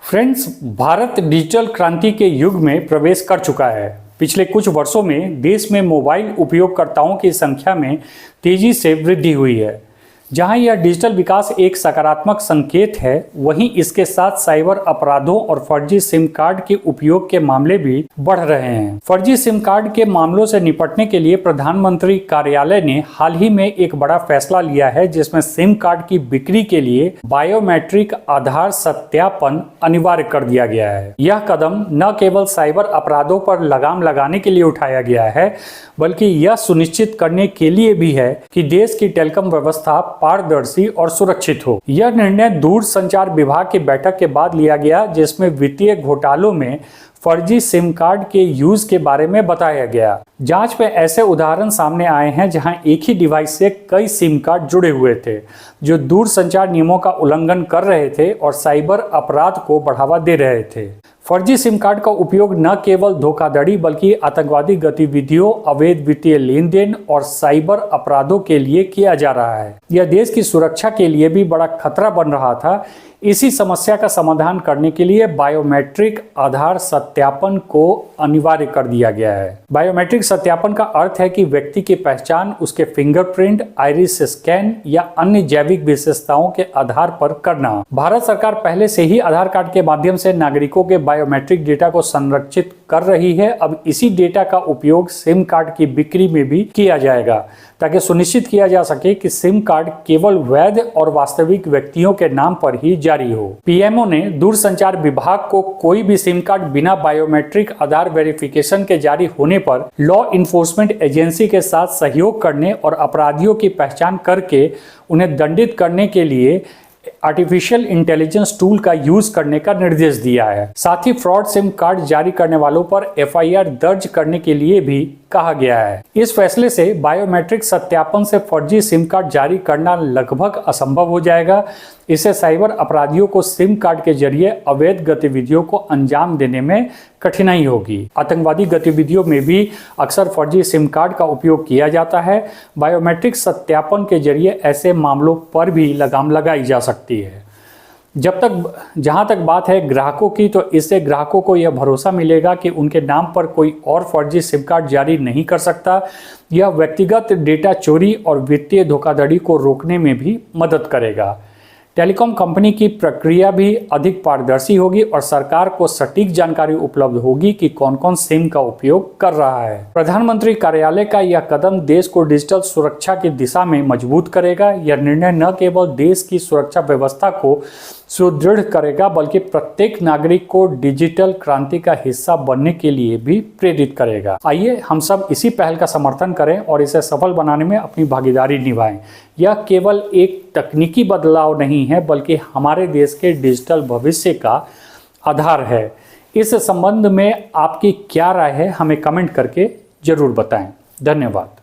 Friends, Bharat digital क्रांति के युग में प्रवेश कर चुका है। पिछले कुछ वर्षों में देश में मोबाइल उपयोगकर्ताओं की संख्या में तेजी से वृद्धि हुई है। जहां यह डिजिटल विकास एक सकारात्मक संकेत है, वहीं इसके साथ साइबर अपराधों और फर्जी सिम कार्ड के उपयोग के मामले भी बढ़ रहे हैं। फर्जी सिम कार्ड के मामलों से निपटने के लिए प्रधानमंत्री कार्यालय ने हाल ही में एक बड़ा फैसला लिया है, जिसमें सिम कार्ड की बिक्री के लिए बायोमेट्रिक आधार सत्यापन अनिवार्य कर दिया गया है। यह कदम न केवल साइबर अपराधों पर लगाम लगाने के लिए उठाया गया है, बल्कि यह सुनिश्चित करने के लिए भी है कि देश की टेलीकॉम व्यवस्था पारदर्शी और सुरक्षित हो। यह निर्णय दूरसंचार विभाग की बैठक के बाद लिया गया, जिसमें वित्तीय घोटालों में फर्जी सिम कार्ड के यूज के बारे में बताया गया। जांच में ऐसे उदाहरण सामने आए हैं जहां एक ही डिवाइस से कई सिम कार्ड जुड़े हुए थे, जो दूरसंचार नियमों का उल्लंघन कर रहे थे और साइबर अपराध को बढ़ावा दे रहे थे। फर्जी सिम कार्ड का उपयोग न केवल धोखाधड़ी बल्कि आतंकवादी गतिविधियों, अवैध वित्तीय लेन देन और साइबर अपराधों के लिए किया जा रहा है। यह देश की सुरक्षा के लिए भी बड़ा खतरा बन रहा था। इसी समस्या का समाधान करने के लिए बायोमेट्रिक आधार सत्यापन को अनिवार्य कर दिया गया है। बायोमेट्रिक सत्यापन का अर्थ है कि व्यक्ति की पहचान उसके फिंगरप्रिंट, आइरिस स्कैन या अन्य जैविक विशेषताओं के आधार पर करना। भारत सरकार पहले से ही आधार कार्ड के माध्यम से नागरिकों के बायोमेट्रिक डेटा को संरक्षित कर रही है। अब इसी डेटा का उपयोग सिम कार्ड की बिक्री में भी किया जाएगा, ताकि सुनिश्चित किया जा सके कि सिम कार्ड केवल वैध और वास्तविक व्यक्तियों के नाम पर ही जारी हो। पीएमओ ने दूरसंचार विभाग को कोई भी सिम कार्ड बिना बायोमेट्रिक आधार वेरिफिकेशन के जारी होने पर लॉ इन्फोर्समेंट एजेंसी के साथ सहयोग करने और अपराधियों की पहचान करके उन्हें दंडित करने के लिए आर्टिफिशियल इंटेलिजेंस टूल का यूज करने का निर्देश दिया है। साथ ही फ्रॉड सिम कार्ड जारी करने वालों पर एफआईआर दर्ज करने के लिए भी कहा गया है। इस फैसले से बायोमेट्रिक सत्यापन से फर्जी सिम कार्ड जारी करना लगभग असंभव हो जाएगा। इससे साइबर अपराधियों को सिम कार्ड के जरिए अवैध गतिविधियों को अंजाम देने में कठिनाई होगी। आतंकवादी गतिविधियों में भी अक्सर फर्जी सिम कार्ड का उपयोग किया जाता है। बायोमेट्रिक सत्यापन के जरिए ऐसे मामलों पर भी लगाम लगाई जा सकती है। जहां तक बात है ग्राहकों की, तो इससे ग्राहकों को यह भरोसा मिलेगा कि उनके नाम पर कोई और फर्जी सिम कार्ड जारी नहीं कर सकता। यह व्यक्तिगत डेटा चोरी और वित्तीय धोखाधड़ी को रोकने में भी मदद करेगा। टेलीकॉम कंपनी की प्रक्रिया भी अधिक पारदर्शी होगी और सरकार को सटीक जानकारी उपलब्ध होगी कि कौन कौन सिम का उपयोग कर रहा है। प्रधानमंत्री कार्यालय का यह कदम देश को डिजिटल सुरक्षा की दिशा में मजबूत करेगा। यह निर्णय न केवल देश की सुरक्षा व्यवस्था को सुदृढ़ करेगा, बल्कि प्रत्येक नागरिक को डिजिटल क्रांति का हिस्सा बनने के लिए भी प्रेरित करेगा। आइए हम सब इसी पहल का समर्थन करें और इसे सफल बनाने में अपनी भागीदारी निभाएं। यह केवल एक तकनीकी बदलाव नहीं है, बल्कि हमारे देश के डिजिटल भविष्य का आधार है। इस संबंध में आपकी क्या राय है, हमें कमेंट करके जरूर बताएं। धन्यवाद।